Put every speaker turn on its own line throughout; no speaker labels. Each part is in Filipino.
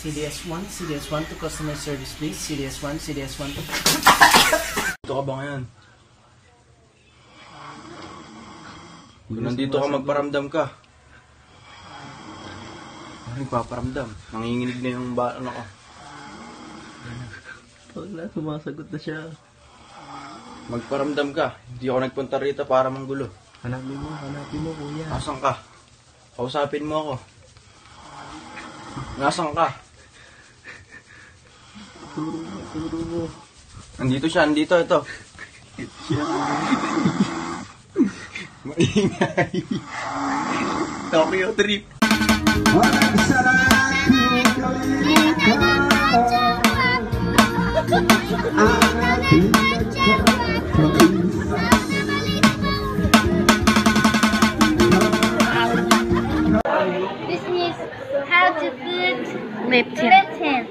CDS1, CDS1 to customer service please. CDS1, CDS1 to...
Dito ka ba ngayon? Kung nandito ka, magparamdam ka. Nagpaparamdam. Nanginginig na yung ano ko.
Wala, sumasagot na siya.
Magparamdam ka. Hindi ako nagpunta rito para manggulo.
Hanapin mo kuya.
Nasaan ka? Kausapin mo ako. Nasaan ka?
Turo mo.
Andito siya, andito, ito. Maingay. Tokyo trip.
Walang sarap kung kalimutan ang ating nagkakaisa.
This is how to put lip tint.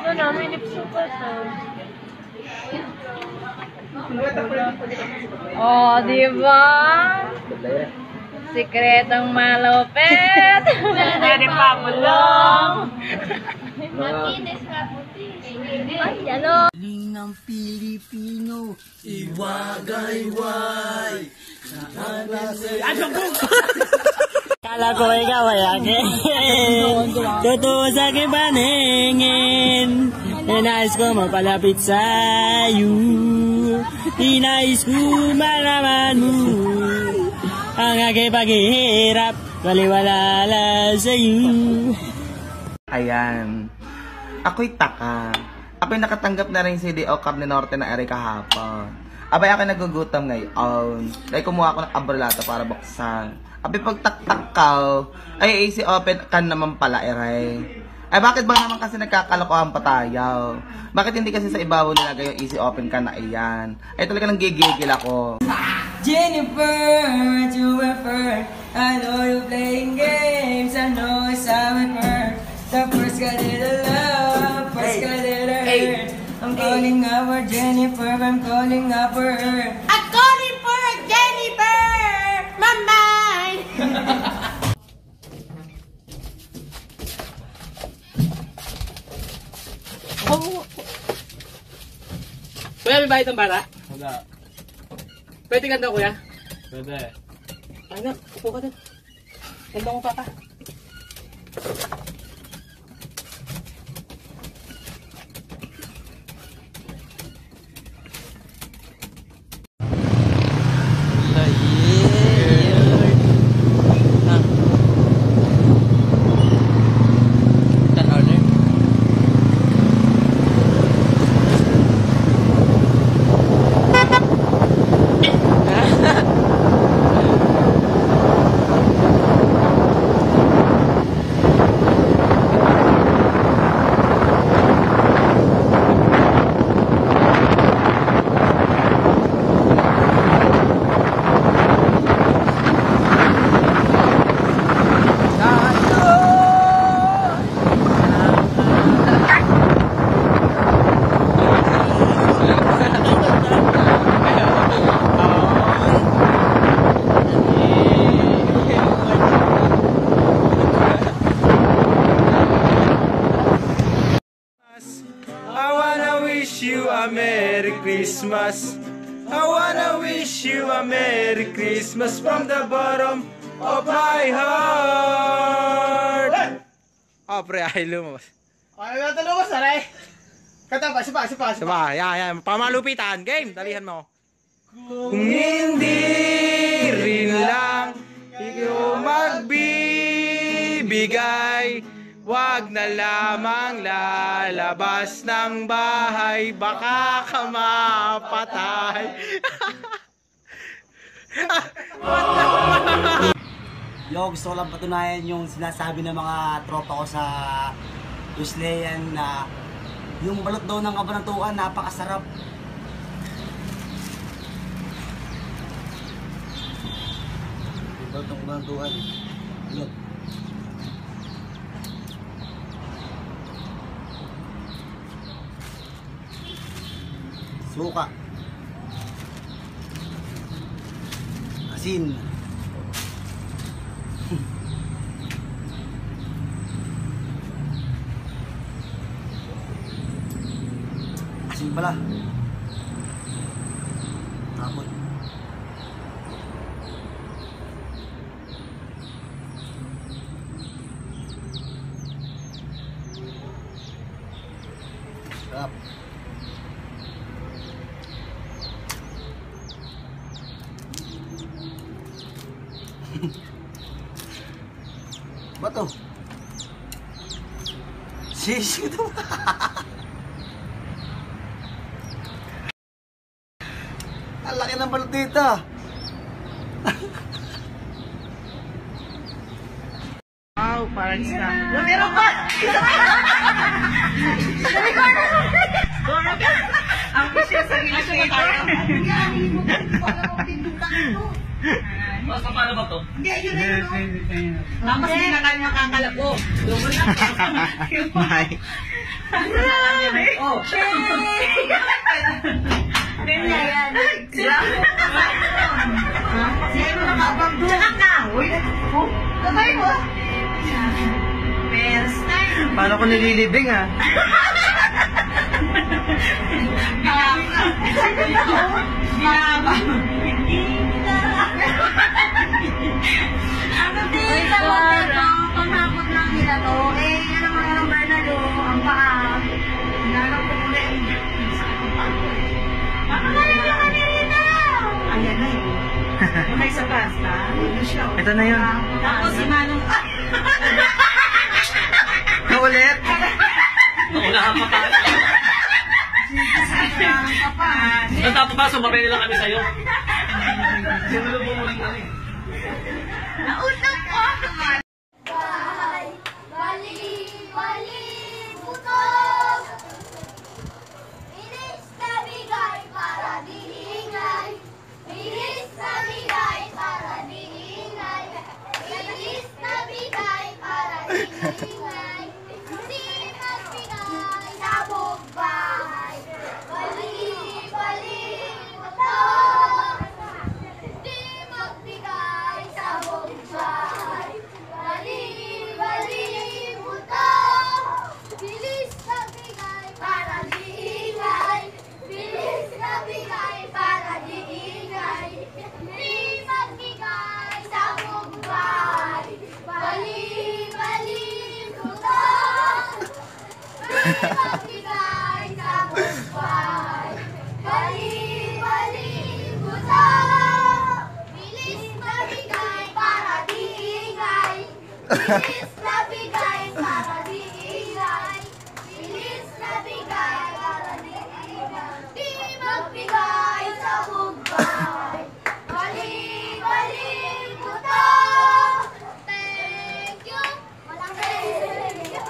Ano, may lipstick pa to. Oh, diba? Sikretong malupit. Pwede pa bulong. Makinis na puti. Ay, ano?
Galing ng Pilipino, iwagayway. Ano po?
Kala ko ikaw ay akin. Totoo sa aking paningin. Inais ko mapalapit sa'yo. Inais ko malaman mo ang aking paghihirap. Waliwala sa'yo.
Ayan. Ako'y taka. Ako'y nakatanggap na rin si D.O. Cab ni Norte na ere kahapon. Abay ako'y nagugutom ngayon. Dahil kumuha ako ng abrolata para buksan. Abay pagtaktak ka, ay easy open kan naman pala ere. Ay bakit ba naman kasi nagkakalokohan pa tayo? Bakit hindi kasi sa ibabaw nilagay yung easy open kan na iyan? Ay talaga nang gigigil ako.
Jennifer, you refer. I know you're playing games. I know it's how it hurt. The first got it love, first got it hurt. I'm calling up for Jennifer, I'm calling up for her.
I'm calling for Jennifer, mama.
Kuya, may bayad ng bata?
Wala.
Pwede ka daw, kuya?
Pwede.
Ay na, upo ka doon. Ganda mo pa ka.
Merry Christmas. I wanna wish you a Merry Christmas from the bottom of my heart. Oh, pre, ay lumabas.
Ay, lumabas na rin. Kata pa, sipa.
Diba, yan. Pamalupitan. Game, dalihan mo. Kung hindi rin lang ikaw magbibigay, wag na lamang lalabas ng bahay, baka ka mapatay.
Yo, gusto ko lang patunayan yung sinasabi ng mga tropa ko sa Wesleyan na yung balot daw ng kabanatuan, napakasarap. Balot ng kabanatuan. Yun. Suka.
Asin. Asin pala. Tapon. Sarap. Bato. Sisi ito. Ang laki ng balot dito.
Wow, parang isda.
Meron pa!
Ang kusya sa ginasa ko tayo.
Paano ba to?
Tapos hindi na kanya kakalabo.
May.
Oh, ganyan yan. Sino nakabang doon? Tsaka ka. Kamay mo. First time.
Paano ko nililibing ah?
Ano din sa hotel to? Pangakot lang nila to. Eh, ano mga ng Bernardo, ang paa. Nanang ko muna eh. Makakalit lang kami rito!
Ayan na yun. Yung may sa pasta.
Ito na yun.
Tapos si Manong...
Ulit.
Naunahan pa tayo. Natapos ba, sumabay lang kami sa'yo. Sinulubong mo rin kami.
Nautot ko! Bali, butong. Bilis na bigay para diingay. Bilis na bigay para diingay. Bilis na bigay para diingay. Di magbigay sa buong bahay. Bali, butong. Di magbigay sa buong bahay. Bali, butong. Bilis na bigay para diingay. Bilis na bigay para diingay. Di magbigay sa buong bahay. Bali, butong. Di magbigay sa buong bahay. Bali, butong. Bilis na bigay para diingay. Bilis na bigay para diingay. Bilis na bigay para diingay. Di magbigay sa buong bahay. Bali, butong. Thank you. Walang thank you.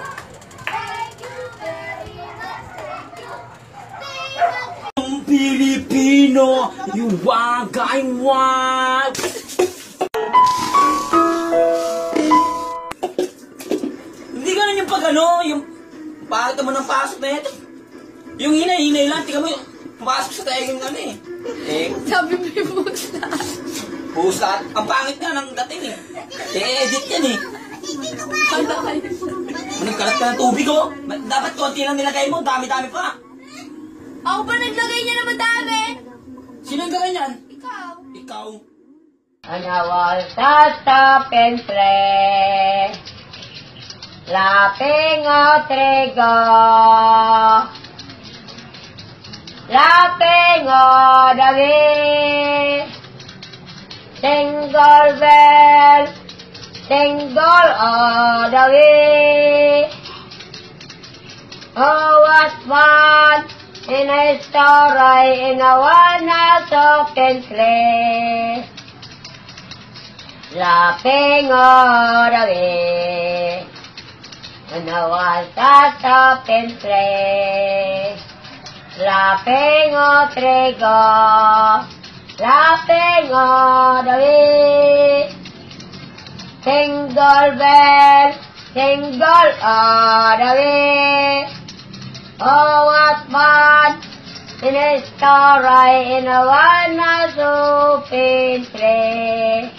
Thank you very much. Thank you. Thank you.
Ang Pilipino, iwagay wag. Hindi ganun yung pag-ano, yung pangit naman ng pasok na ito. Yung hinay lang, tika mo yung pumasok sa tayo yung ano eh.
Sabi mo yung pusla.
Pusat. Ang pangit nga ng dating eh. I-edit yan eh. Nagkalat ka ng tubig oh. Dapat konti lang nilagay mo, dami-dami pa.
Ako ba naglagay niya naman dami?
Sino yung ganyan?
Ikaw.
Ikaw.
Anawal sa pentre, lapeng o trigo, lapeng o dagi, single bell, single o dagi. Oh, what fun in a story in a one house of pentre. Lapeng o dagi, anawal sa pentre, lapeng o trigo, lapeng o dagi, single bell, single o dagi. Oh, what fun in a story in a one so tray.